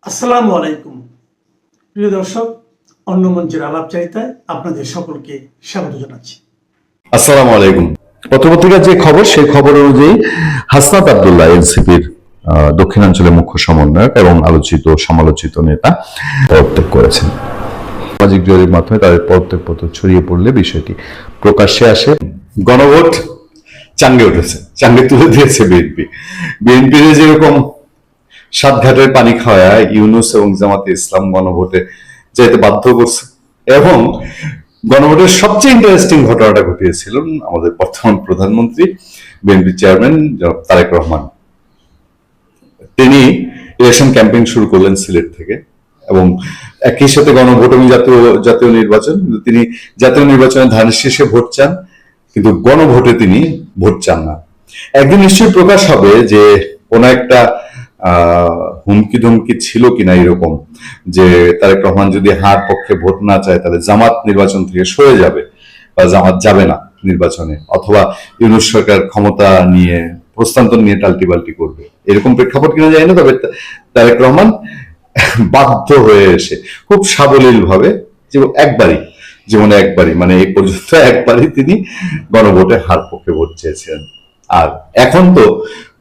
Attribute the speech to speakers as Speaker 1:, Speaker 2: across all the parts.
Speaker 1: আসসালামু আলাইকুম প্রিয় দর্শক, অন্য মঞ্চের আলাপচারিতায় আপনাদের সকলকে স্বাগত জানাচ্ছি।
Speaker 2: আসসালামু আলাইকুম। পত্রপত্রিকার যে খবর সেই খবর অনুযায়ী হাসনাত আব্দুল্লাহ এনসিপির দক্ষিণাঞ্চলের মুখ্য সমন্বয়ক এবং আলোচিত সমালোচিত নেতা পদত্যাগ করেছেন। সামাজিক যোগাযোগের মাধ্যমে তাদের পদত্যাগপত্র ছড়িয়ে পড়লে বিষয়টি প্রকাশ্যে আসে। গণভোট চাঙ্গে উঠেছে, চাঙ্গে তুলে দিয়েছে বিএনপি। বিএনপির যেরকম সাত ঘাটের পানি খাওয়া ইউনূস এবং জামাতে ইসলাম গণভোটে যেতে বাধ্য করছে, এবং গণভোটের সবচেয়ে ইন্টারেস্টিং ঘটনাটা ঘটিয়েছিলেন আমাদের বর্তমান প্রধানমন্ত্রী বিএনপি চেয়ারম্যান জনাব তারেক রহমান। তিনি ইলেকশন ক্যাম্পেইন শুরু করলেন সিলেট থেকে, এবং একই সাথে গণভোট এবং জাতীয় নির্বাচন। তিনি জাতীয় নির্বাচনে ধানের শীষে ভোট চান, কিন্তু গণভোটে তিনি ভোট চান না। একদিন নিশ্চয়ই প্রকাশ হবে যে কোন একটা হুমকি ধমকি ছিল কিনা এরকম, যে তারেক রহমান যদি হার পক্ষে ভোট না চায় তাহলে জামাত নির্বাচন থেকে সরে যাবে বা জামাত যাবে না নির্বাচনে, অথবা ইউনূস সরকার ক্ষমতা নিয়ে প্রস্তান্তর নিয়ে টাল্টিবাল্টি করবে, এরকম প্রেক্ষাপট কিনা যায় না। তবে তারেক রহমান বাধ্য হয়ে এসে খুব সাবলীল ভাবে জীবনে একবারই মানে এই পর্যন্ত একবারই তিনি গণভোটে হার পক্ষে ভোট চেয়েছিলেন। আর এখন তো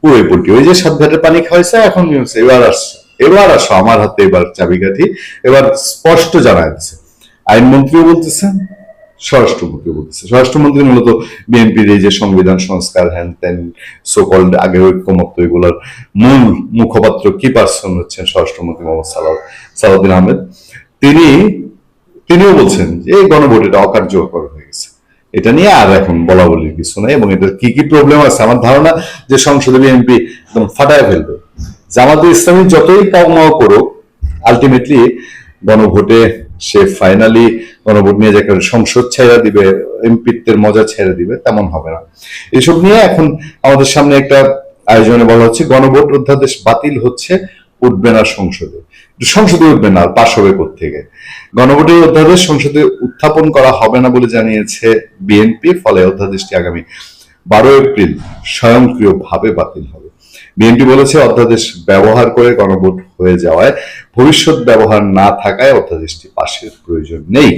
Speaker 2: পুরোই পুলটি, ওই যে সাত ঘাটের পানি খাওয়াইছে, এখন এবার আসো আমার হাতে, এবার চাবিকাঠি, এবার স্পষ্ট জানাই দিচ্ছে। আইনমন্ত্রীও বলতেছেন, স্বরাষ্ট্রমন্ত্রী মূলত বিএনপির এই যে সংবিধান সংস্কার হ্যান ত্যান সোকল্ড আগে ঐক্যমত্য, এগুলোর মূল মুখপাত্র কি পার্সন হচ্ছেন স্বরাষ্ট্রমন্ত্রী মোহাম্মদ সালাউদ্দিন আহমেদ। তিনিও বলছেন যে এই গণভোট এটা অকার্যকর হয়ে গেছে, এটা নিয়ে আর এখন বলা বলির কিছু নাই, এবং এটার কি কি প্রবলেম আছে আমার ধারণা যে সংসদে বিএনপি একদম ফাটায় ফেলবে। জামাতে ইসলামী যতই পাওমাও করুক, আলটিমেটলি গণভোটে সে ফাইনালি গণভোট নিয়ে যে সংসদ ছেড়ে দিবে, এমপিত্বের মজা ছেড়ে দিবে, তেমন হবে না। এসব নিয়ে এখন আমাদের সামনে একটা আয়োজনে বলা হচ্ছে গণভোট অধ্যাদেশ বাতিল হচ্ছে, উঠবে না সংসদে উঠবে না, পাশ হবে কোত্থেকে। গণভোটের অধ্যাদেশ সংসদে উত্থাপন করা হবে না বলে জানিয়েছে বিএনপি, ফলে অধ্যাদেশটি আগামী 12 এপ্রিল স্বয়ংক্রিয়ভাবে বাতিল হবে। বিএনপি বলেছে অধ্যাদেশ ব্যবহার করে গণভোট হয়ে যাওয়ায় ভবিষ্যৎ ব্যবহার না থাকায় অধ্যাদেশটি পাশের প্রয়োজন নেই।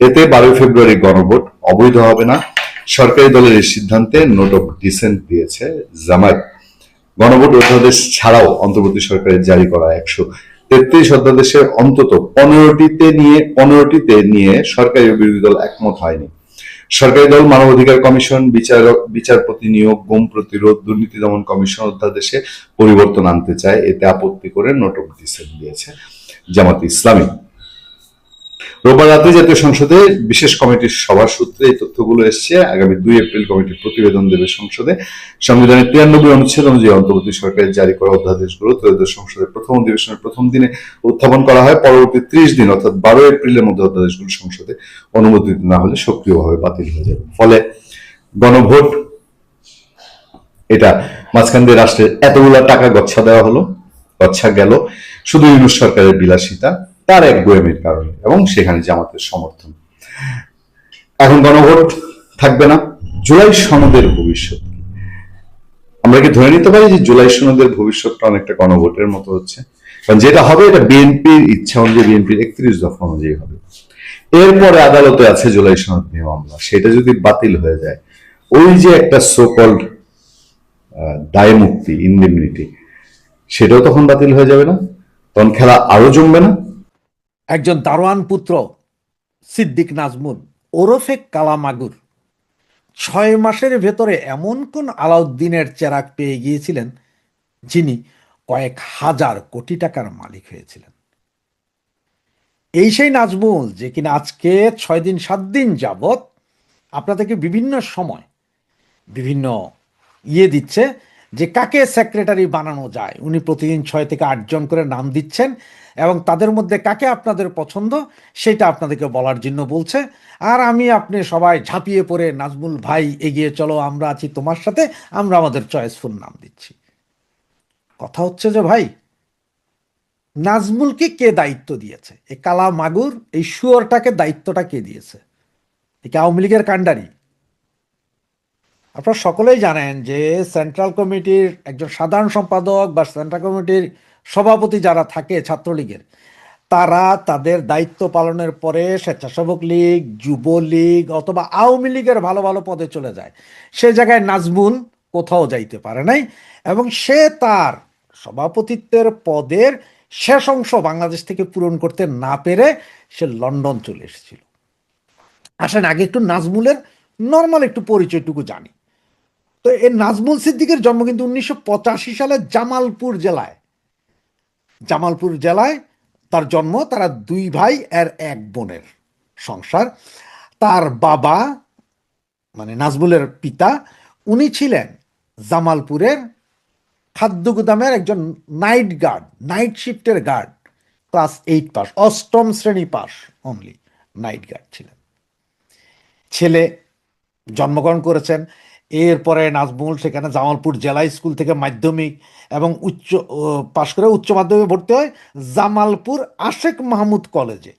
Speaker 2: এতে 12 ফেব্রুয়ারি গণভোট অবৈধ হবে না। সরকারি দলের এই সিদ্ধান্তে নোট অফ ডিসেন্ট দিয়েছে জামায়াত। গণভোট অধ্যাদেশ ছাড়াও অন্তর্বর্তী সরকারের জারি করা 133 অধ্যাদেশের অন্তত 15টিতে নিয়ে সরকারি ও বিরোধী দল একমত হয়নি। সরকারি দল মানবাধিকার কমিশন, বিচারপতি নিয়োগ, গুম প্রতিরোধ, দুর্নীতি দমন কমিশন অধ্যাদেশে পরিবর্তন আনতে চায়, এতে আপত্তি করে নোট অফ ডিসেন্ট দিয়েছে জামাতে ইসলামী। রোববার রাতে জাতীয় সংসদে বিশেষ কমিটির সভার সূত্রে এই তথ্যগুলো এসছে। আগামী 2 এপ্রিল কমিটি প্রতিবেদন দেবে সংসদে। সংবিধানের 93 অনুচ্ছেদ অনুযায়ী অন্তর্বর্তী সরকারের জারি করা অধ্যাদেশগুলো ত্রয়োদশ সংসদের প্রথম অধিবেশনের প্রথম দিনে উত্থাপন করা হয়। পরবর্তী 30 দিন অর্থাৎ 12 এপ্রিলের মধ্যে অধ্যাদেশগুলো সংসদে অনুমোদিত না হলে সক্রিয়ভাবে বাতিল হয়ে যাবে। ফলে গণভোট, এটা মাঝখান দিয়ে রাষ্ট্রের এতগুলা টাকা গচ্ছা গেল শুধু ইউনূস সরকারের বিলাসিতা, তার এক গোয়েমের কারণে, এবং সেখানে জামাতের সমর্থন। এখন গণভোট থাকবে না। জুলাই সনদের ভবিষ্যৎ, আমরা কি ধরে নিতে পারি যে জুলাই সনদের ভবিষ্যৎটা অনেকটা গণভোটের মতো হচ্ছে? কারণ যেটা হবে এটা বিএনপির ইচ্ছা অনুযায়ী, বিএনপির 31 দফা অনুযায়ী হবে। এরপরে আদালতে আছে জুলাই সনদ নিয়ে মামলা, সেটা যদি বাতিল হয়ে যায়, ওই যে একটা সোকল্ড দায় মুক্তি, ইনডেমনিটি, সেটাও তখন বাতিল হয়ে যাবে না? তখন খেলা আরো জমবে না?
Speaker 3: একজন দারোয়ান পুত্র সিদ্দিক নাজমুল ওরফে কালামাগুর 6 মাসের ভেতরে এমন কোন আলাউদ্দিনের চেরাগ পেয়ে গিয়েছিলেন যিনি কয়েক হাজার কোটি টাকার মালিক হয়েছিলেন। এই সেই নাজমুল যে কিনা আজকে 6-7 দিন যাবৎ আপনাদেরকে বিভিন্ন সময় বিভিন্ন দিচ্ছে যে কাকে সেক্রেটারি বানানো যায়। উনি প্রতিদিন 6 থেকে 8 জন করে নাম দিচ্ছেন, এবং তাদের মধ্যে কাকে আপনাদের পছন্দ সেটা আপনাদেরকে বলার জন্য বলছে। আর আপনি সবাই ঝাঁপিয়ে পড়ে নাজমুল ভাই এগিয়ে চলো, আমরা আছি তোমার সাথে, আমরা আমাদের চয়েসফুল নাম দিচ্ছি। কথা হচ্ছে যে ভাই, নাজমুলকে কে দায়িত্ব দিয়েছে? এই কালা মাগুর, এই শুয়োরটাকে দায়িত্বটা কে দিয়েছে? একে আওয়ামী লীগের কাণ্ডারি। আপনারা সকলেই জানেন যে সেন্ট্রাল কমিটির একজন সাধারণ সম্পাদক বা সেন্ট্রাল কমিটির সভাপতি যারা থাকে ছাত্রলীগের, তারা তাদের দায়িত্ব পালনের পরে স্বেচ্ছাসেবক লীগ, যুবলীগ অথবা আওয়ামী লীগের ভালো ভালো পদে চলে যায়। সে জায়গায় নাজমুল কোথাও যাইতে পারে নাই, এবং সে তার সভাপতিত্বের পদের শেষ অংশ বাংলাদেশ থেকে পূরণ করতে না পেরে সে লন্ডন চলে এসেছিল। আসেন আগে একটু নাজমুলের নর্মাল একটু পরিচয়টুকু জানি। তো এই নাজমুল সিদ্দিকের জন্ম কিন্তু 1985 সালে জামালপুর জেলায় তার জন্ম। তারা দুই ভাই আর এক বোনের সংসার। তার বাবা মানে নাজমুলের পিতা, উনি ছিলেন জামালপুরের খাদ্য গুদামের একজন নাইট শিফটের গার্ড, ক্লাস 8 পাস, 8ম শ্রেণী পাস অনলি, নাইট গার্ড ছিলেন। ছেলে জন্মগ্রহণ করেছেন। এরপরে নাজমুল সেখানে জামালপুর জেলা স্কুল থেকে মাধ্যমিক এবং পাশ করে উচ্চ মাধ্যমিকে ভর্তি হয় জামালপুর আশেক মাহমুদ কলেজে।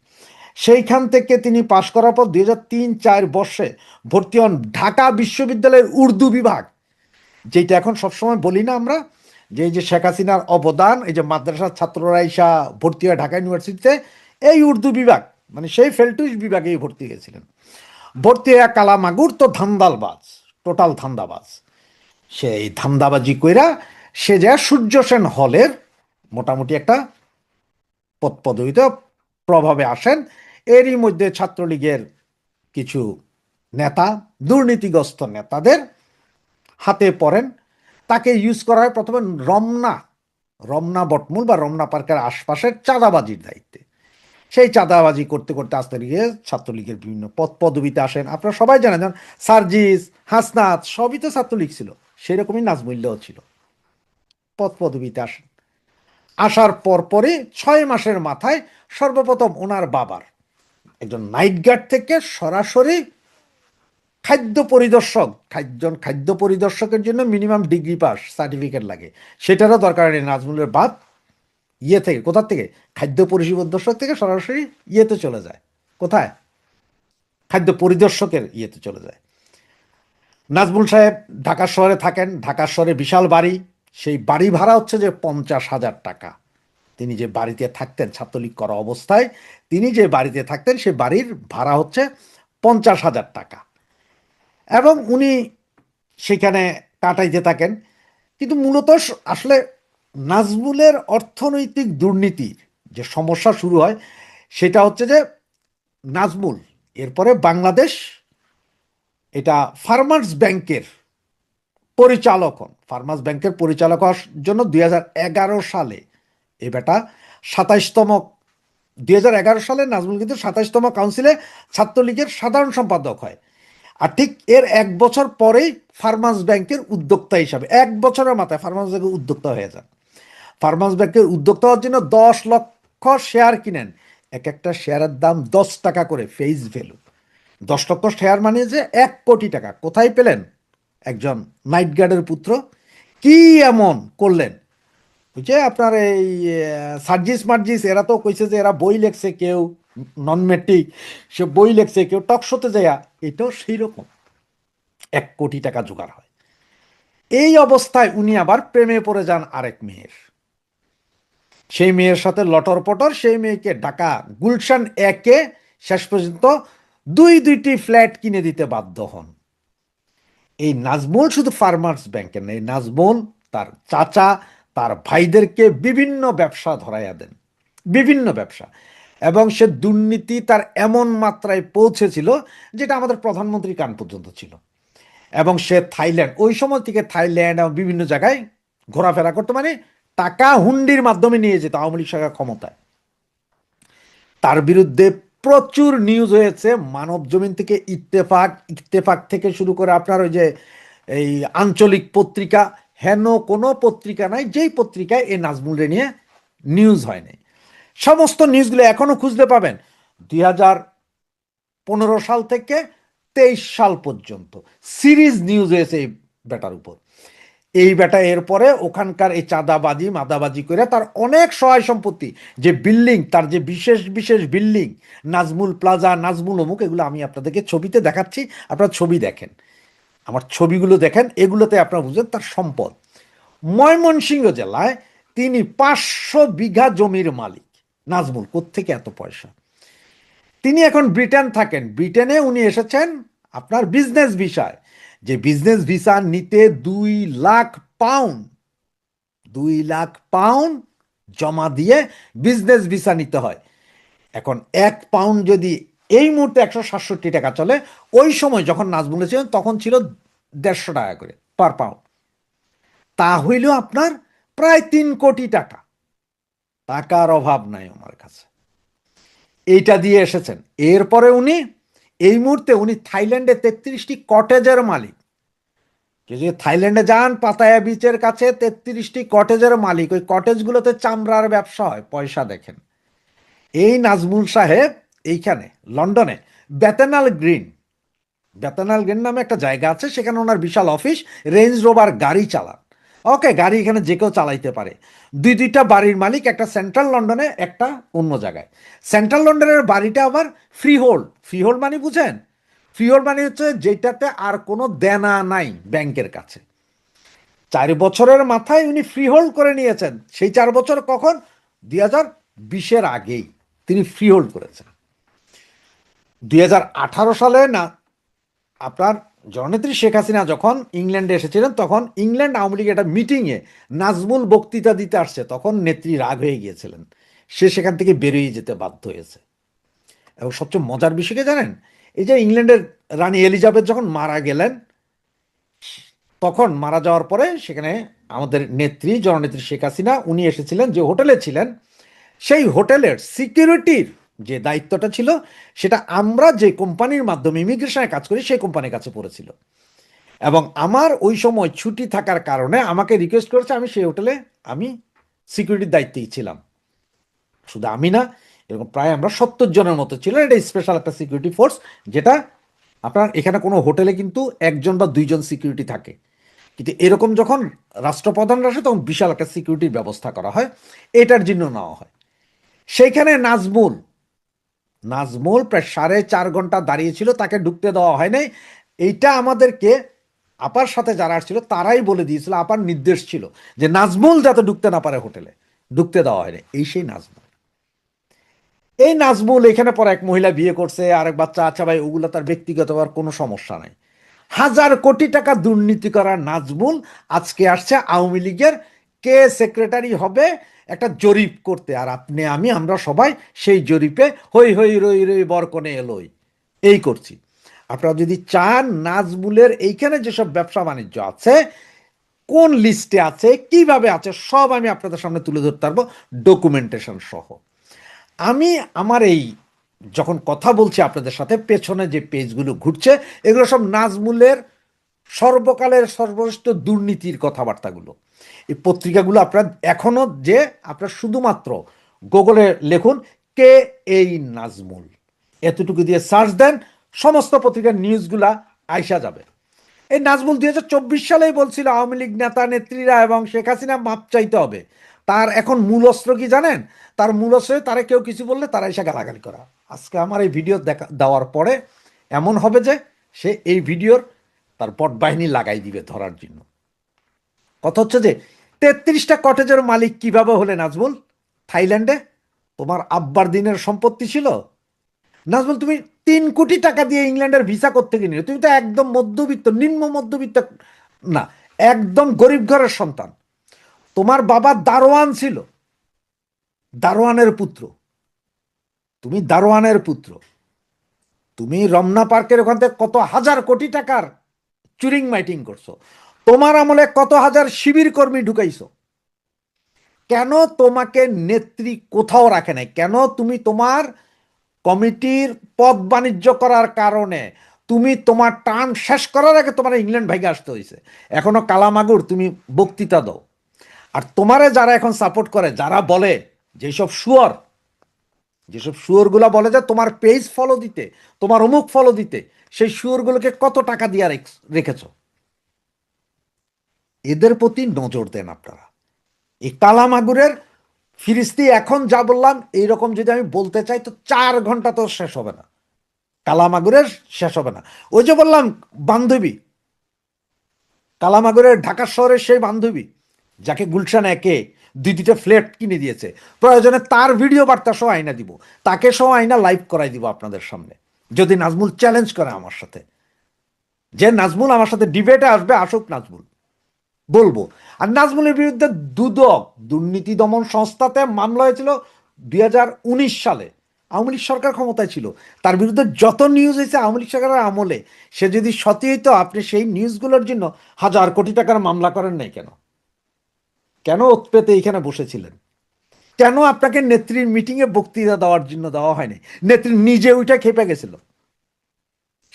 Speaker 3: সেইখান থেকে তিনি পাশ করার পর 2003-04 বর্ষে ভর্তি হন ঢাকা বিশ্ববিদ্যালয়ের উর্দু বিভাগ, যেটা এখন সবসময় বলি না আমরা, যে এই যে শেখ হাসিনার অবদান, এই যে মাদ্রাসার ছাত্ররা ইসা ভর্তি হয় ঢাকা ইউনিভার্সিটিতে, এই উর্দু বিভাগ মানে সেই ফেলটুস বিভাগেই ভর্তি হয়েছিলেন। ভর্তি হয়ে কালামাগুর তো টোটাল ধান্দাবাজ। সেই ধান্দাবাজি কইরা সে যা সূর্য সেন হলের মোটামুটি একটা পদবিতে প্রভাবে আসেন। এরই মধ্যে ছাত্রলীগের কিছু নেতা, দুর্নীতিগ্রস্ত নেতাদের হাতে পড়েন। তাকে ইউজ করা হয় প্রথমে রমনা বটমূল বা রমনা পার্কের আশপাশের চাঁদাবাজির দায়িত্বে। সেই চাঁদাবাজি করতে করতে আস্তে গিয়ে ছাত্রলীগের বিভিন্ন পদবিতে আসেন। আপনারা সবাই জানেন, যেমন সার্জিস, হাসনাত সবই তো ছাত্রলীগ ছিল, সেরকমই নাজমুল্লাহ ছিল। পদবিতে আসেন। আসার পরপরই 6 মাসের মাথায় সর্বপ্রথম ওনার বাবার একজন নাইট গার্ড থেকে সরাসরি খাদ্য পরিদর্শকের জন্য মিনিমাম ডিগ্রি পাস সার্টিফিকেট লাগে, সেটারও দরকার নেই। নাজমুলের বাপ কোথা থেকে খাদ্য পরিদর্শক থেকে সরাসরি চলে যায়। কোথায়? খাদ্য পরিদর্শকের চলে যায়। নাজমুল সাহেব ঢাকা শহরে থাকেন। ঢাকা শহরে বিশাল বাড়ি, সেই বাড়ি ভাড়া হচ্ছে যে 50,000 টাকা। তিনি যে বাড়িতে থাকতেন ছাত্রলীগ করা অবস্থায়, তিনি যে বাড়িতে থাকতেন সে বাড়ির ভাড়া হচ্ছে 50,000 টাকা, এবং উনি সেখানে কাটাইতে থাকেন। কিন্তু মূলত আসলে নাজমুলের অর্থনৈতিক দুর্নীতির যে সমস্যা শুরু হয় সেটা হচ্ছে যে নাজমুল এরপরে বাংলাদেশ এটা ফার্মার্স ব্যাংকের পরিচালক হওয়ার জন্য 2011 সালে এ বেটা 27তম 2011 সালে নাজমুল কিন্তু 27তম কাউন্সিলে ছাত্রলীগের সাধারণ সম্পাদক হয়। আর ঠিক এর 1 বছর পরেই ফার্মার্স ব্যাংকের উদ্যোক্তা হিসাবে, 1 বছরের মাথায় ফার্মার্স ব্যাংকের উদ্যোক্তা হয়ে যান। ফার্মার্স ব্যাংকের উদ্যোক্তা হওয়ার জন্য 10 লক্ষ শেয়ার কিনেন। এক একটা শেয়ারের দাম 10 টাকা করে, ফেস ভ্যালু। 10 লক্ষ শেয়ার মানে যে 1 কোটি টাকা। কোথায় পেলেন? একজন নাইট গার্ডের পুত্র। কি এমন করলেন? ওই যে আপনার এই সার্জিস এরা তো কইছে যে এরা বই লেখছে, কেউ নন মেট্রিক, সে বই লেখছে, কেউ টকশোতে যায়, এটাও সেই রকম 1 কোটি টাকা জোগাড় হয়। এই অবস্থায় উনি আবার প্রেমে পড়ে যান আরেক মেয়ের। সেই মেয়ের সাথে লটর পটর, সেই মেয়েকে ঢাকা গুলশান 1-এ শেষ পর্যন্ত 2টি ফ্ল্যাট কিনে দিতে বাধ্য হন। এই নাজমুল শুধু ফার্মার্স ব্যাংকের না, এই নাজমুল তার চাচা, তার ভাইদেরকে বিভিন্ন ব্যবসা ধরাইয়া দেন, বিভিন্ন ব্যবসা। এবং সে দুর্নীতি তার এমন মাত্রায় পৌঁছেছিল যেটা আমাদের প্রধানমন্ত্রী কান পর্যন্ত ছিল। এবং সে ওই সময় থেকে থাইল্যান্ড এবং বিভিন্ন জায়গায় ঘোরাফেরা করতে, মানে টাকা হুন্ডির মাধ্যমে নিয়ে যেত আওয়ামী লীগ সরকার ক্ষমতায়। তার বিরুদ্ধে প্রচুর নিউজ হয়েছে। মানব জমিন থেকে ইত্তেফাক থেকে শুরু করে আপনার ওই যে এই আঞ্চলিক পত্রিকা, হেন কোনো পত্রিকা নাই যেই পত্রিকায় এই নাজমুলরে নিয়ে নিউজ হয় নাই। সমস্ত নিউজগুলো এখনো খুঁজতে পাবেন। 2015 সাল থেকে 23 সাল পর্যন্ত সিরিজ নিউজ হয়েছে এই বেটার উপর। এই বেটা এরপরে ওখানকার এই চাঁদাবাজি মাদাবাজি করে তার অনেক সহায় সম্পত্তি, যে বিল্ডিং, তার যে বিশেষ বিশেষ বিল্ডিং, নাজমুল প্লাজা, নাজমুল অমুক, এগুলো আমি আপনাদেরকে ছবিতে দেখাচ্ছি, আপনারা ছবি দেখেন, আমার ছবিগুলো দেখেন, এগুলোতে আপনারা বুঝেন তার সম্পদ। ময়মনসিংহ জেলায় তিনি 500 বিঘা জমির মালিক। নাজমুল কোত্থেকে এত পয়সা? তিনি এখন ব্রিটেন থাকেন। ব্রিটেনে উনি এসেছেন আপনার বিজনেস ভিসায়, যে বিজনেস ভিসা নিতে 2 লাখ পাউন্ড, 2 লাখ পাউন্ড জমা দিয়ে বিজনেস ভিসা নিতে হয়। এখন 1 পাউন্ড যদি এই মুহূর্তে 167 টাকা চলে, ওই সময় যখন নাজমুল ছিলেন তখন ছিল 150 টাকা করে পার পাউন্ড। তা হইল আপনার প্রায় 3 কোটি টাকা। টাকার অভাব নাই আমার কাছে, এইটা দিয়ে এসেছেন। এরপরে উনি এই মুহূর্তে উনি থাইল্যান্ডে 33টি কটেজের মালিক। যদি থাইল্যান্ডে যান, পাতায়া বিচের কাছে 33টি কটেজের মালিক। ওই কটেজগুলোতে চামড়ার ব্যবসা হয়, পয়সা দেখেন। এই নাজমুল সাহেব এইখানে লন্ডনে বেথেনাল গ্রিন নামে একটা জায়গা আছে, সেখানে ওনার বিশাল অফিস, রেঞ্জ রোভার গাড়ি চালান। ওকে, গাড়ি এখানে যে কেউ চালাইতে পারে। দুইটা বাড়ির মালিক, একটা সেন্ট্রাল লন্ডনে, একটা অন্য জায়গায়। সেন্ট্রাল লন্ডনের বাড়িটা আবার ফ্রিহোল্ড মানে বুঝেন? ফ্রিহোল্ড মানে হচ্ছে যেটাতে আর কোনো দেনা নাই ব্যাংকের কাছে। 4 বছরের মাথায় উনি ফ্রিহোল্ড করে নিয়েছেন। সেই 4 বছর কখন? 2020-এর আগেই তিনি ফ্রিহোল্ড করেছেন। 2018 সালে না আপনার জননেত্রী শেখ হাসিনা যখন ইংল্যান্ডে এসেছিলেন, তখন ইংল্যান্ড আওয়ামী লীগের একটা মিটিংয়ে নাজমুল বক্তৃতা দিতে আসছে। তখন নেত্রী রাগ হয়ে গিয়েছিলেন, সে সেখান থেকে বেরিয়ে যেতে বাধ্য হয়েছে। এবং সবচেয়ে মজার বিষয়কে জানেন, এই যে ইংল্যান্ডের রানী এলিজাবেথ যখন মারা গেলেন, তখন মারা যাওয়ার পরে সেখানে আমাদের নেত্রী জননেত্রী শেখ হাসিনা উনি এসেছিলেন, যে হোটেলে ছিলেন, সেই হোটেলের সিকিউরিটির যে দায়িত্বটা ছিল সেটা আমরা যে কোম্পানির মাধ্যমে ইমিগ্রেশনে কাজ করি সেই কোম্পানির কাছে পড়েছিল। এবং আমার ওই সময় ছুটি থাকার কারণে আমাকে রিকোয়েস্ট করেছে, আমি সেই হোটেলে আমি সিকিউরিটির দায়িত্বেই ছিলাম। শুধু আমি না, এরকম প্রায় আমরা 70 জনের মতো ছিল। এটা স্পেশাল একটা সিকিউরিটি ফোর্স, যেটা আপনার এখানে কোনো হোটেলে কিন্তু 1জন বা 2জন সিকিউরিটি থাকে, কিন্তু এরকম যখন রাষ্ট্রপ্রধানরা আসে তখন বিশাল একটা সিকিউরিটির ব্যবস্থা করা হয়, এটার জন্য নেওয়া হয়। সেইখানে নাজমুল প্রায় 4.5 ঘন্টা দাঁড়িয়েছিল, তাকে ঢুকতে দেওয়া হয় নাই। এইটা আমাদেরকে আপার সাথে যারা আসছিল তারাই বলে দিয়েছিল, আপার নির্দেশ ছিল যে নাজমুল যাতে ঢুকতে না পারে হোটেলে, ঢুকতে দেওয়া হয়নি। সেই নাজমুল এখানে পরে এক মহিলা বিয়ে করছে, আরেক বাচ্চা। আচ্ছা ভাই, ওগুলো তার ব্যক্তিগত আর কোনো সমস্যা নাই। 1000 কোটি টাকা দুর্নীতি করা নাজমুল আজকে আসছে আওয়ামী লীগের কে সেক্রেটারি হবে একটা জরিপ করতে। আর আপনি আমরা সবাই সেই জরিপে হই হই রই রই বরকনে এলোই এই করছি। আপনারা যদি চান নাজমুলের এইখানে যেসব ব্যবসা বাণিজ্য আছে, কোন লিস্টে আছে, কিভাবে আছে, সব আমি আপনাদের সামনে তুলে ধরতে পারবো ডকুমেন্টেশন সহ। আমি আমার এই যখন কথা বলছি আপনাদের সাথে, পেছনে যে পেজগুলো ঘুরছে এগুলো সব নাজমুলের সর্বকালের সর্বশ্রেষ্ঠ দুর্নীতির কথাবার্তাগুলো। এই পত্রিকাগুলো আপনার এখনো, যে আপনার শুধুমাত্র গুগলে লিখুন কে এই নাজমুল, এতটুকু দিয়ে সার্চ দেন, সমস্ত পত্রিকার নিউজগুলা আইসা যাবে। এই নাজমুল 2024 সালেই বলছিল আওয়ামী লীগ নেতা নেত্রীরা এবং শেখ হাসিনা মাপ চাইতে হবে। তার এখন মূল অস্ত্র কি জানেন? তার মূল অস্ত্র, তারা কেউ কিছু বললে তারা এসে গালাগালি করা। আজকে আমার এই ভিডিও দেওয়ার পরে এমন হবে যে সে এই ভিডিওর তার পট বাহিনী লাগাই দিবে ধরার জন্য। কথা হচ্ছে যে 33টা কটেজের মালিক কিভাবে হলে নাজমুল? থাইল্যান্ডে তোমার আব্বার দিনের সম্পত্তি ছিল। নাজমুল, তুমি 3 কোটি টাকা দিয়ে ইংল্যান্ডের ভিসা করতে গিয়ে তুমি তো একদম মধ্যবিত্ত, নিম্ন মধ্যবিত্ত না, একদম গরিব ঘরের সন্তান। তোমার বাবা দারোয়ান ছিল, দারোয়ানের পুত্র, তুমি দারোয়ানের পুত্র। তুমি রমনা পার্কের ওখান থেকে কত 1000 কোটি টাকার চুরিং মাইটিং করছো। তোমার আমলে কত হাজার শিবির কর্মী ঢুকাইছো। কেন তোমাকে নেত্রী কোথাও রাখে নাই? কেন তুমি তোমার কমিটির পদ বাণিজ্য করার কারণে তুমি তোমার টার্ম শেষ করার আগে তোমার ইংল্যান্ড ভাইগে আসতে হয়েছে। এখনো কালামাগুর তুমি বক্তৃতা দাও। আর তোমারে যারা এখন সাপোর্ট করে, যারা বলে যেসব শুয়োরগুলা বলে যে তোমার পেজ ফলো দিতে, তোমার অমুক ফলো দিতে, সেই শুয়োরগুলোকে কত টাকা দিয়ে রেখেছ? এদের প্রতি নজর দেন আপনারা। এই কালামাগুরের ফিরিস্তি এখন যা বললাম, এইরকম যদি আমি বলতে চাই তো 4 ঘন্টা তো শেষ হবে না, কালামাগুরের শেষ হবে না। ওই যে বললাম বান্ধবী, কালামাগুরের ঢাকা শহরের সেই বান্ধবী যাকে গুলশান 1-এ দুইটা ফ্ল্যাট কিনে দিয়েছে, প্রয়োজনে তার ভিডিও বার্তা সহ আইনা দিব, তাকে সহ আইনা লাইভ করাই দিব আপনাদের সামনে, যদি নাজমুল চ্যালেঞ্জ করে আমার সাথে, যে নাজমুল আমার সাথে ডিবেটে আসবে, আসুক নাজমুল, বলবো। আর নাজমুলের বিরুদ্ধে দুদক দুর্নীতি দমন সংস্থাতে মামলা হয়েছিল 2019 সালে, আওয়ামী লীগ সরকার ক্ষমতায় ছিল। তার বিরুদ্ধে যত নিউজ হয়েছে আওয়ামী লীগ সরকারের আমলে, সে যদি সত্যি হইতো, আপনি সেই নিউজগুলোর জন্য 1000 কোটি টাকার মামলা করেন নাই কেন? কেন ওত পেতে এখানে বসেছিলেন? কেন আপনাকে নেত্রীর মিটিংয়ে বক্তৃতা দেওয়ার জন্য দেওয়া হয়নি? নেত্রী নিজে ওইটা খেপে গেছিল।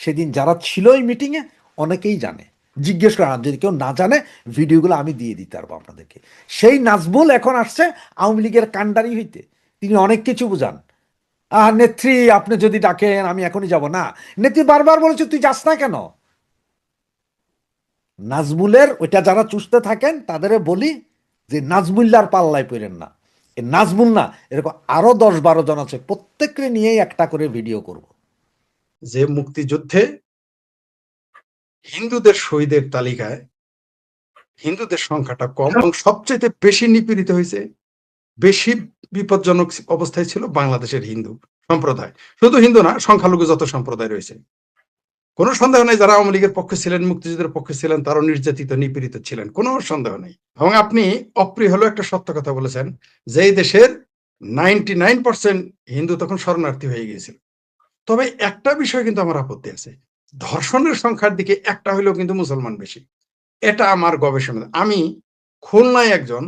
Speaker 3: সেদিন যারা ছিল ওই মিটিংয়ে অনেকেই জানে, জিজ্ঞেস করেন, আর যদি কেউ না জানে ভিডিওগুলো আমি দিয়ে দিতে পারবো আপনাদেরকে। সেই নাজমুল এখন আসছে আওয়ামী লীগের কাণ্ডারি হইতে, তিনি অনেক কিছু বুঝান। নেত্রী আপনি যদি ডাকেন আমি এখনই যাব না, নেত্রী বারবার বলেছে তুই যাস না কেন? নাজমুলের ওইটা যারা চুষতে থাকেন তাদের বলি যে নাজমুল্লার পাল্লায় পড়েন না, এ নাজমুল না, এরকম আরো 10-12 জন আছে, প্রত্যেককে নিয়েই একটা করে ভিডিও করব।
Speaker 4: যে মুক্তিযুদ্ধে হিন্দুদের শহীদের তালিকায় হিন্দুদের সংখ্যাটা কম এবং সবচেয়ে বেশি নিপীড়িত হয়েছে, বেশি বিপজ্জনক অবস্থায় ছিল বাংলাদেশের হিন্দু সম্প্রদায়। শুধু হিন্দু না, সংখ্যালঘু যত সম্প্রদায় রয়েছে, কোনো সন্দেহ নেই যারা আওয়ামী লীগের পক্ষে ছিলেন, মুক্তিযুদ্ধের পক্ষে ছিলেন, তারা নির্যাতিত নিপীড়িত ছিলেন, কোনো সন্দেহ নেই। এবং আপনি অপ্রিয় হলেও একটা সত্য কথা বলেছেন, যে এই দেশের 99% হিন্দু তখন শরণার্থী হয়ে গিয়েছিল। তবে একটা বিষয় কিন্তু আমার আপত্তি আছে, ধর্ষণের সংখ্যার দিকে একটা হইলেও কিন্তু মুসলমান বেশি। এটা আমার গবেষণা। আমি খুলনায় একজন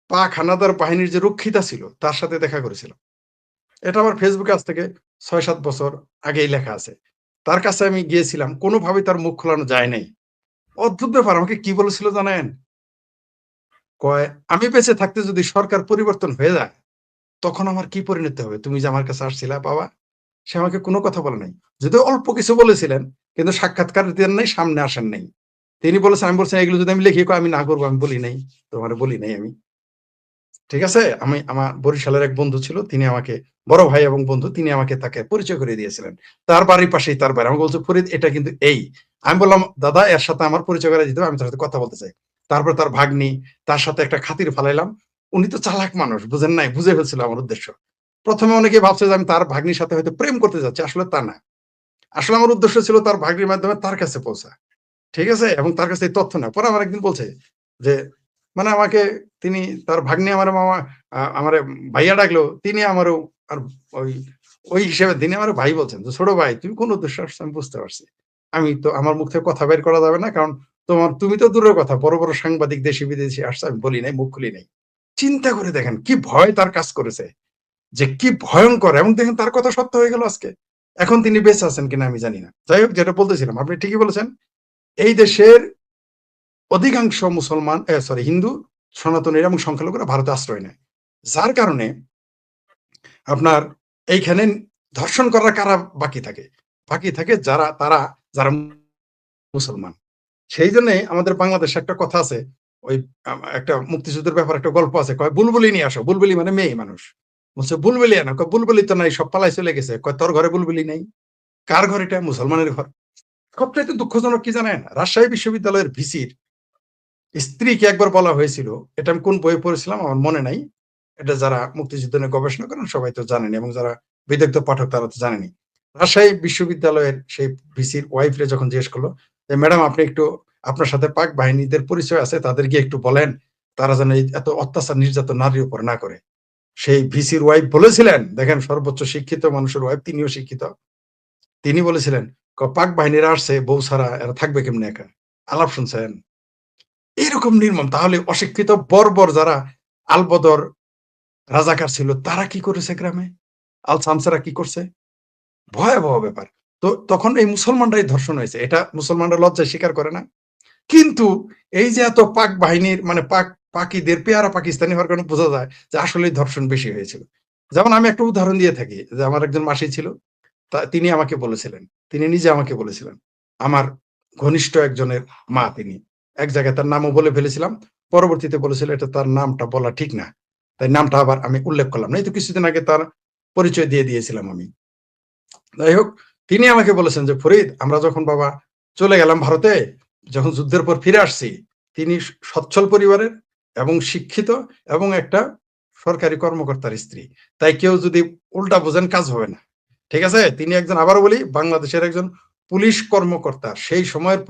Speaker 4: পাক হানাদার বাহিনীর যে রক্ষিতা ছিল তার সাথে দেখা করেছিলাম। এটা আমার ফেসবুকে আজ থেকে 6-7 বছর আগেই লেখা আছে। তার কাছে আমি গিয়েছিলাম, কোনোভাবেই তার মুখ খোলানো যায় নাই। অদ্ভুত ব্যাপার, আমাকে কি বলেছিল জানেন? কয় আমি বেঁচে থাকতে যদি সরকার পরিবর্তন হয়ে যায় তখন আমার কি পরিণতি হবে? তুমি যে আমার কাছে আসছিলা বাবা। সে আমাকে কোনো কথা বলে নাই, যদিও অল্প কিছু বলেছিলেন, কিন্তু সাক্ষাৎকার দেন নাই, সামনে আসেন নাই। তিনি বলেছেন, আমি বলছেন এগুলো যদি আমি লিখি, আমি না করবো, আমি বলি নাই, তোমার বলি নাই আমি। ঠিক আছে, আমি আমার বরিশালের এক বন্ধু ছিল, তিনি আমাকে, বড় ভাই এবং বন্ধু, তিনি আমাকে তাকে পরিচয় করে দিয়েছিলেন। তার বাড়ির পাশেই তার বাড়ি। আমাকে বলছে ফরিদ এটা কিন্তু এই। আমি বললাম দাদা এর সাথে আমার পরিচয় করে দিতে হবে, আমি তার সাথে কথা বলতে চাই। তারপর তার ভাগ্নি, তার সাথে একটা খাতির ফালাইলাম। উনি তো চালাক মানুষ, বুঝেন নাই, বুঝে ফেলছিল আমার উদ্দেশ্য। প্রথমে অনেকে ভাবছে যে আমি তার ভাগ্নির সাথে হয়তো প্রেম করতে যাচ্ছি, আসলে তা না। আসলে আমার উদ্দেশ্য ছিল তার ভাগ্নির মাধ্যমে তার কাছে পৌঁছা। ঠিক আছে, এবং তার কাছে এই তথ্য না। পরে আমার একদিন বলছে যে, মানে আমাকে, তিনি তার ভাগ্নি আমার মামা, আমার ভাইয়া ডাকলো, তিনি আমারও, আর ওই ওই হিসেবে তিনি আমার ভাই বলছেন, যে ছোট ভাই তুমি কোন উদ্দেশ্যে আসছো আমি বুঝতে পারছি। আমি তো, আমার মুখ থেকে কথা বের করা যাবে না, কারণ তুমি তো দূরের কথা, বড় বড় সাংবাদিক দেশি বিদেশি আসছে, আমি বলি নাই, মুখ খুলি নাই। চিন্তা করে দেখেন কি ভয় তার কাজ করেছে, যে কি ভয়ঙ্কর। এবং দেখেন তার কথা সত্য হয়ে গেল আজকে। এখন তিনি বেঁচে আছেন কিনা আমি জানি না। যাই হোক, যেটা বলতেছিলাম, আপনি ঠিকই বলেছেন, এই দেশের অধিকাংশ মুসলমান, হিন্দু, সনাতনীরা এবং সংখ্যালঘুরা ভারতে আশ্রয় নেয়, যার কারণে আপনার এইখানে ধর্ষণ করার কারা বাকি থাকে? বাকি থাকে যারা মুসলমান। সেই জন্য আমাদের বাংলাদেশে একটা কথা আছে, ওই একটা মুক্তিযুদ্ধের ব্যাপার একটা গল্প আছে, কয় বুলবুলি নিয়ে আসো। বুলবুলি মানে মেয়ে মানুষ। বলছে বুলবুলি আনো, কয় বুলবুলি তো নাই, সব পালাই চলে গেছে। কয় তোর ঘরে বুলবুলি নাই? কার ঘর এটা? মুসলমানের ঘর। সবচাইতে দুঃখজনক কি জানেন? রাজশাহী বিশ্ববিদ্যালয়ের ভিসির স্ত্রীকে একবার বলা হয়েছিল, এটা আমি কোন বইয়ে পড়েছিলাম আমার মনে নাই, এটা যারা মুক্তিযুদ্ধ নিয়ে গবেষণা করেন সবাই তো জানেনি, এবং যারা বিদগ্ধ পাঠক তারা তো জানেনি। রাজশাহী বিশ্ববিদ্যালয়ের সেই ভিসির ওয়াইফরে যখন জিজ্ঞেস করলো যে ম্যাডাম আপনি একটু, আপনার সাথে পাক বাহিনীদের পরিচয় আছে, তাদের গিয়ে একটু বলেন তারা যেন এত অত্যাচার নির্যাতন নারীর উপর না করে। সেই ভিসির ওয়াইফ বলেছিলেন, দেখেন সর্বোচ্চ শিক্ষিত মানুষের ওয়াইফ, তিনিও শিক্ষিত, তিনি বলেছিলেন পাক বাহিনীরা আসছে, বউ ছাড়া এরা থাকবে কেমনে একা? আলাপ শুনছেন? এইরকম নির্মম। তাহলে অশিক্ষিত বর্বর যারা আলবদর রাজাকার ছিল তারা কি করেছে গ্রামে? আল সামসারা কি করছে? ভয়াবহ ব্যাপার। তো তখন এই মুসলমানরাই ধর্ষণ হয়েছে, এটা মুসলমানরা লজ্জায় স্বীকার করে না। কিন্তু এই যে এত পাক বাহিনীর, মানে পাকিদের পেয়ারা পাকিস্তানি হওয়ার কারণে বোঝা যায় যে আসলে ধর্ষণ বেশি হয়েছিল। যেমন আমি একটা উদাহরণ দিয়ে থাকি, যে আমার একজন মাসি ছিল, তিনি আমাকে বলেছিলেন, তিনি নিজে আমাকে বলেছিলেন, আমার ঘনিষ্ঠ একজনের মা, তিনি এক জায়গায় তার নামও বলে ফেলেছিলাম, পরবর্তীতে বলেছিল এটা তার নামটা বলা ঠিক না, তাই নামটা আবার আমি উল্লেখ করলাম না। এই তো কিছুদিন আগে তার পরিচয় দিয়ে দিয়েছিলাম আমি। যাই হোক, তিনি আমাকে বলেছেন যে ফরিদ, আমরা যখন বাবা চলে গেলাম ভারতে, যখন যুদ্ধের পর ফিরে আসছি, তিনি সচ্ছল পরিবারের এবং শিক্ষিত এবং একটা সরকারি কর্মকর্তার স্ত্রী। তাই কেউ যদি উল্টা বোঝেন কাজ হবে না। ঠিক আছে? তিনি একজন, আবারও বলি, বাংলাদেশের একজন পুলিশ কর্মকর্তা, সেই সময়ের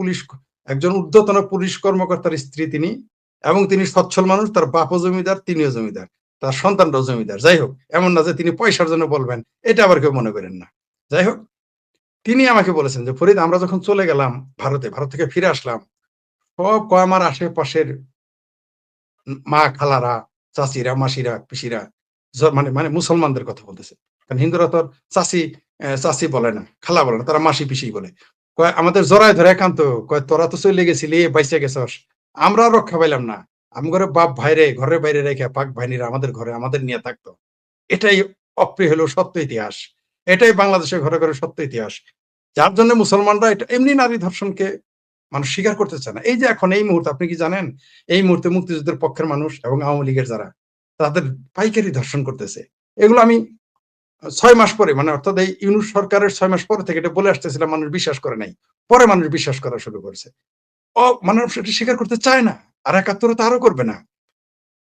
Speaker 4: একজন ঊর্ধ্বতন পুলিশ কর্মকর্তার স্ত্রী তিনি, এবং তিনি সচ্ছল মানুষ, তার বাপও জমিদার, তিনিও জমিদার, তার সন্তানরাও জমিদার। যাই হোক, এমন না যে তিনি পয়সার জন্য বলবেন, এটা আবার কেউ মনে করেন না। যাই হোক, তিনি আমাকে বলেছেন যে ফরিদ, আমরা যখন চলে গেলাম ভারত থেকে ফিরে আসলাম, সব আমার আশেপাশের মা খালারা, চাচিরা, মাসিরা, পিসিরা, মানে মানে মুসলমানদের কথা বলতেছে, কারণ হিন্দুরা তো চাচি চাচি বলে না, খালা বলে না, তারা মাসি পিসি বলে। কয় আমাদের জড়ায় ধরে একান্ত, কয় তোরা তো চলে গেছিলি, বাইসে গেছস, আমরা রক্ষা পাইলাম না। আমি ঘরে বাপ ভাইরে ঘরের বাইরে রেখে পাক ভাইনিরা আমাদের ঘরে আমাদের নিয়ে থাকতো। এটাই অপ্রিয় হলেও সত্য ইতিহাস। এটাই বাংলাদেশের ঘরে ঘরে সত্য ইতিহাস। যার জন্য মুসলমানরা এটা এমনি নারী ধর্ষণকে মানুষ স্বীকার করতে চায় না। এই যে এখন এই মুহূর্তে, আপনি কি জানেন, এই মুহূর্তে মুক্তিযুদ্ধের পক্ষের মানুষ এবং আওয়ামী লীগের যারা, তাদের পাইকারি ধর্ষণ করতেছে। এগুলো আমি ৬ মাস পরে, মানে অর্থাৎ এই ইউনূস সরকারের ৬ মাস পরে থেকে এটা বলে আসতেছিলাম, মানুষ বিশ্বাস করে নাই। পরে মানুষ বিশ্বাস করা শুরু করেছে। মানুষ এটা স্বীকার করতে চায় না। আর ৭১ তো আরো করবে না।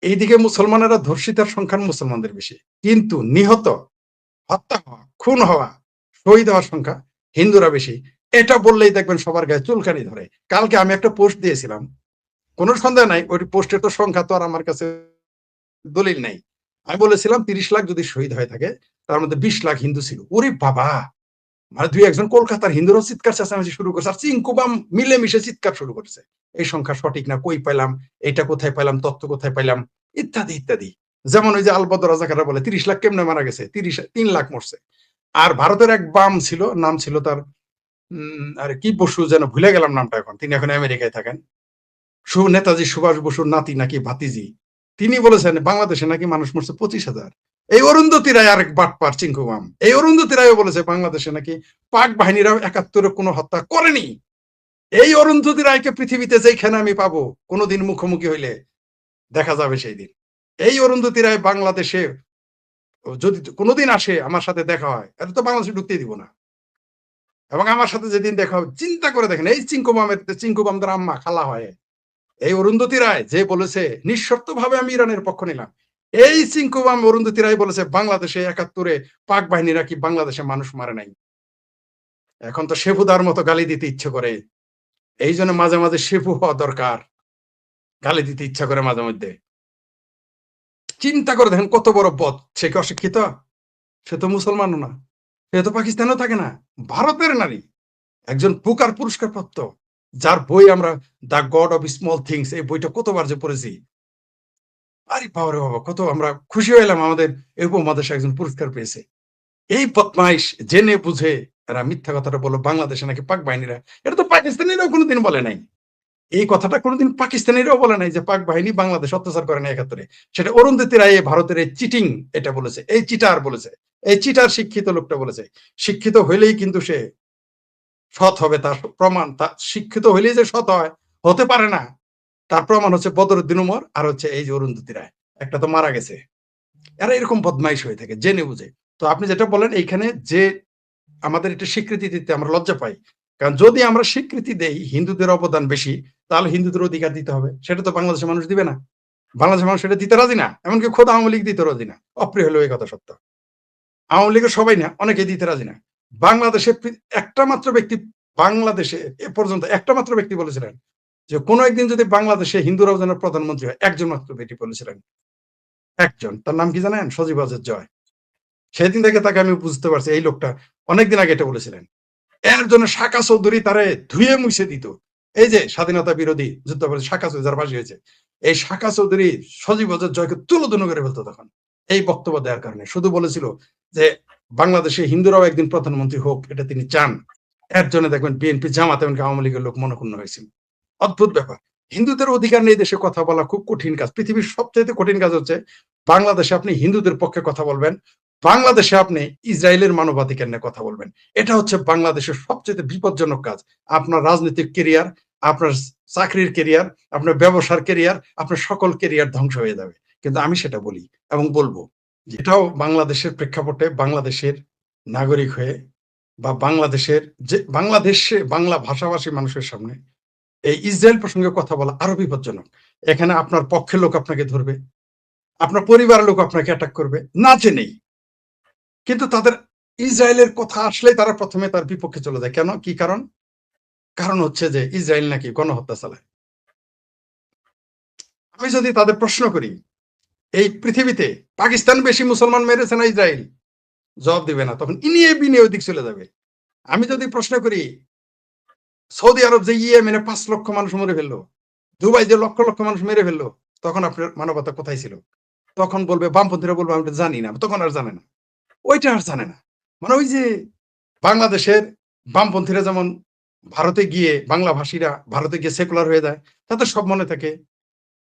Speaker 4: এইদিকে মুসলমানেরা ধর্ষিতার সংখ্যা মুসলমানদের বেশি, কিন্তু নিহত, হত্যা হওয়া, খুন হওয়া, শহীদ হওয়ার সংখ্যা হিন্দুরা বেশি। এটা বললেই দেখবেন সবার গায়ে চুলকানি ধরে। কালকে আমি একটা পোস্ট দিয়েছিলাম, কোনো সন্দেহ নাই ওই পোস্টের তো সংখ্যা তো আর আমার কাছে দলিল নাই। আমি বলেছিলাম ৩০ লাখ যদি শহীদ হয়ে থাকে, তার মধ্যে ২০ লাখ হিন্দু ছিল। ওরে বাবা, মানে দুই একজন কলকাতার হিন্দুরাও চিৎকার চেঁচামেচি শুরু করছে, আর চিঙ্কুবাম মিলেমিশে চিৎকার শুরু করেছে, এই সংখ্যা সঠিক না, কই পাইলাম, এটা কোথায় পাইলাম, তথ্য কোথায় পাইলাম, ইত্যাদি ইত্যাদি। যেমন ওই যে আলবদর রাজাকাররা বলে ৩০ লাখ কেমনে মারা গেছে, ৩ লাখ মরছে। আর ভারতের এক বাম ছিল, নাম ছিল তার আর কি বসু যেন, ভুলে গেলাম নামটা এখন, তিনি এখন আমেরিকায় থাকেন, নেতাজি সুভাষ বসুর নাতি নাকি ভাতিজি, তিনি বলেছেন বাংলাদেশে নাকি মানুষ মরছে ২৫,০০০। এই অরুন্ধতী রায় আরেক বাটপার চিঙ্কুমাম, এই অরুন্ধতী রায়ও বলেছে বাংলাদেশে নাকি পাক বাহিনীরাও ৭১ কোনো হত্যা করেনি। এই অরুন্ধতী রায়কে পৃথিবীতে যেখানে আমি পাবো কোনোদিন মুখোমুখি হইলে দেখা যাবে সেই দিন। এই অরুন্ধতী রায় বাংলাদেশে যদি কোনোদিন আসে, আমার সাথে দেখা হয়, এটা তো বাংলাদেশে ঢুকতেই দিব না। এবং আমার সাথে যেদিন দেখা হবে, চিন্তা করে দেখেন, এই চিঙ্কুবামদের আম্মা খালা হয় এই অরুন্ধতী রায়, যে বলেছে নিঃশর্ত ভাবে আমি ইরানের পক্ষ নিলাম। এই চিঙ্কুবাম অরুন্ধতী রায় বলেছে বাংলাদেশে ৭১ পাক বাহিনীরা কি বাংলাদেশে মানুষ মারে নাই। এখন তো শেফুদার মতো গালি দিতে ইচ্ছে করে, এই জন্য মাঝে মাঝে শেফু হওয়া দরকার, গালি দিতে ইচ্ছা করে মাঝে মধ্যে। চিন্তা করে দেখেন কত বড় পথ। সে কি অশিক্ষিত? সে তো মুসলমানও না, সে তো পাকিস্তানেও থাকে না, ভারতের নারী, একজন বুকার পুরস্কার প্রাপ্ত, যার বই আমরা the god of small things, এই বইটা কতবার যে পড়েছি। আরে বাবারে বাবা, কত আমরা খুশি হইলাম আমাদের এই উপমহাদেশে একজন পুরস্কার পেয়েছে। এই বদমাইশ জেনে বুঝে এরা মিথ্যা কথাটা বলো বাংলাদেশে নাকি পাক বাহিনীরা, এটা তো পাকিস্তানিরাও কোনোদিন বলে নাই। এই কথাটা কোনোদিন পাকিস্তানিরাও বলে নাই যে পাক বাহিনী বাংলাদেশ অত্যাচার করে না ৭১। সেটা অরুন্ধতী রায় ভারতের এই চিটিং এটা বলেছে, এই চিটার বলেছে, এই চিটার শিক্ষিত লোকটা বলেছে। শিক্ষিত হইলেই কিন্তু সে সৎ হবে, তার প্রমাণ, তার শিক্ষিত হইলেই যে সৎ হয়, হতে পারে না, তার প্রমাণ হচ্ছে বদরুদ্দিন উমর আর হচ্ছে এই যে অরুন্ধতী রায়। একটা তো মারা গেছে। এরা এরকম বদমাইশ হয়ে থাকে জেনে বুঝে। তো আপনি যেটা বলেন, এইখানে যে আমাদের এটা স্বীকৃতি দিতে আমরা লজ্জা পাই, কারণ যদি আমরা স্বীকৃতি দেই হিন্দুদের অবদান বেশি, তাহলে হিন্দুদের অধিকার দিতে হবে। সেটা তো বাংলাদেশের মানুষ দিবে না, বাংলাদেশের মানুষ সেটা দিতে রাজি না, এমনকি খোদ আওয়ামী লীগ দিতে রাজি না। অপ্রিয় হলেও এই কথা সত্য, আওয়ামী লীগের সবাই না, অনেকেই দিতে রাজি না। বাংলাদেশে একটা মাত্র ব্যক্তি, বাংলাদেশে এ পর্যন্ত একটা মাত্র ব্যক্তি বলেছিলেন যে কোনো একদিন যদি বাংলাদেশে হিন্দুরাও যেন প্রধানমন্ত্রী হয়, একজন মাত্র ব্যক্তি বলেছিলেন, একজন। তার নাম কি জানেন? সজীব ওয়াজেদ জয়। সেদিন থেকে তাকে আমি বুঝতে পারছি এই লোকটা অনেকদিন আগে এটা বলেছিলেন। এর জন্য শাকা চৌধুরী তারে ধুয়ে মুছে দিত। এই যে স্বাধীনতা বিরোধী যুদ্ধাপরাধী শাকা চৌধুরী যার ফাঁসি হয়েছে, এই শাকা চৌধুরী সজীব ওয়াজেদ জয়কে তুলোধুনো করে ফেলতো তখন এই বক্তব্য দেওয়ার কারণে। শুধু বলেছিল যে বাংলাদেশে হিন্দুরাও একদিন প্রধানমন্ত্রী হোক, এটা তিনি চান। এর জন্য দেখবেন বিএনপি, জামাত, এমনকি আওয়ামী লীগের লোক মনক্ষুণ্ণ হয়েছিল। অদ্ভুত ব্যাপার। হিন্দুদের অধিকার নেই দেশে কথা বলা খুব কঠিন কাজ। পৃথিবীর সবচেয়ে কঠিন কাজ হচ্ছে বাংলাদেশে আপনি হিন্দুদের পক্ষে কথা বলবেন, বাংলাদেশে আপনি ইসরায়েলের মানবাধিকার নিয়ে কথা বলবেন। এটা হচ্ছে বাংলাদেশের সবচেয়ে বিপজ্জনক কাজ। আপনার রাজনৈতিক কেরিয়ার, আপনার চাকরির কেরিয়ার, আপনার ব্যবসার কেরিয়ার, আপনার সকল কেরিয়ার ধ্বংস হয়ে যাবে। কিন্তু আমি সেটা বলি এবং বলবো, যেটাও বাংলাদেশের প্রেক্ষাপটে, বাংলাদেশের নাগরিক হয়ে বা বাংলাদেশের যে বাংলাদেশে বাংলা ভাষাভাষী মানুষের সামনে এই ইসরায়েল প্রসঙ্গে কথা বলা আরো বিপজ্জনক। এখানে আপনার পক্ষের লোক আপনাকে ধরবে, আপনার পরিবারের লোক আপনাকে অ্যাটাক করবে না জেনেই। কিন্তু তাদের ইসরায়েলের কথা আসলেই তারা প্রথমে তার বিপক্ষে চলে যায়। কেন? কি কারণ? কারণ হচ্ছে যে ইসরায়েল নাকি গণহত্যা চালায়। আমি যদি তাদের প্রশ্ন করি, এই পৃথিবীতে পাকিস্তান বেশি মুসলমান মেরেছে না ইসরায়েল? জবাব দিবে না, তখন ইনিয়ে বিনিয়ে ওই দিক চলে যাবে। আমি যদি প্রশ্ন করি, সৌদি আরব যে ইয়েমেনে 5 লক্ষ মানুষ মরে ফেললো, দুবাই যে লক্ষ লক্ষ মানুষ মেরে ফেললো, তখন আপনার মানবতা কোথায় ছিল? তখন বলবে, বামপন্থীরা বলবে আমি এটা জানি না, তখন আর জানে না, ওইটা আর জানে না। মানে ওই যে বাংলাদেশের বামপন্থীরা যেমন ভারতে গিয়ে, বাংলা ভাষীরা ভারতে গিয়ে সেকুলার হয়ে যায়, তাদের সব মনে থাকে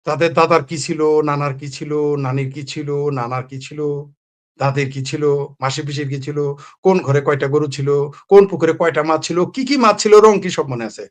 Speaker 4: তাদের দাদার কি ছিল, নানার কি ছিল, নানির কি ছিল, নানার কি ছিল, দাদের কি ছিল, মাসি পিসির কি ছিল, কোন ঘরে কয়টা গরু ছিল, কোন পুকুরে কয়টা মাছ ছিল, কি কি মাছ ছিল, রং কি, সব মনে আছে।